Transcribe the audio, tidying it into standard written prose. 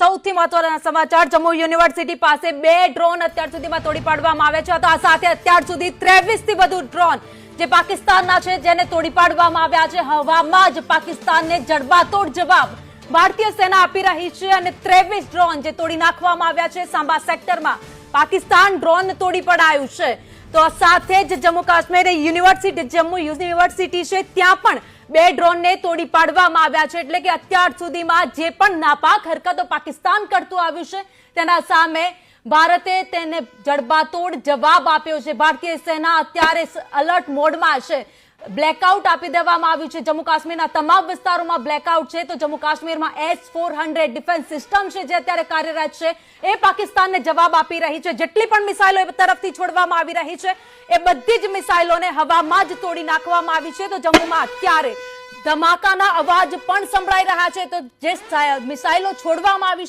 સૌથી મહત્વના સમાચાર જમ્મુ યુનિવર્સિટી પાસે 2 ડ્રોન અત્યાર સુધીમાં તોડી પાડવામાં આવ્યા છે. તો આ સાથે અત્યાર સુધી 23 થી વધુ ડ્રોન જે પાકિસ્તાનના છે જેને તોડી પાડવામાં આવ્યા છે. હવામાં જ પાકિસ્તાનને જડબાતોડ જવાબ ભારતીય સેના આપી રહી છે અને 23 ડ્રોન જે તોડી નાખવામાં આવ્યા છે. સાંબા સેક્ટરમાં પાકિસ્તાન ડ્રોન તોડી પડાયું છે. તો સાથે જ જમ્મુ કાશ્મીર જમ્મુ યુનિવર્સિટી છે ત્યાં પણ 2 ડ્રોનને તોડી પાડવામાં આવ્યા છે. એટલે કે અત્યાર સુધીમાં જે પણ નાપાક હરકતો પાકિસ્તાન કરતું આવ્યું છે તેના સામે ભારતે તેને જડબાતોડ જવાબ આપ્યો છે. ભારતીય સેના અત્યારે અલર્ટ મોડમાં છે. બ્લેકઆઉટ આપી દેવામાં આવ્યું છે. જમ્મુ કાશ્મીરના તમામ વિસ્તારોમાં બ્લેકઆઉટ છે. તો જમ્મુ કાશ્મીરમાં S-400 ડિફેન્સ સિસ્ટમ છે જે અત્યારે કાર્યરત છે એ પાકિસ્તાનને જવાબ આપી રહી છે. જેટલી પણ મિસાઇલો એ તરફથી છોડવામાં આવી રહી છે એ બધી જ મિસાઇલોને હવામાં જ તોડી નાખવામાં આવી છે. તો જમ્મુમાં અત્યારે ધમાકાના અવાજ પણ સંભળાઈ રહ્યા છે. તો જે મિસાઇલો છોડવામાં આવી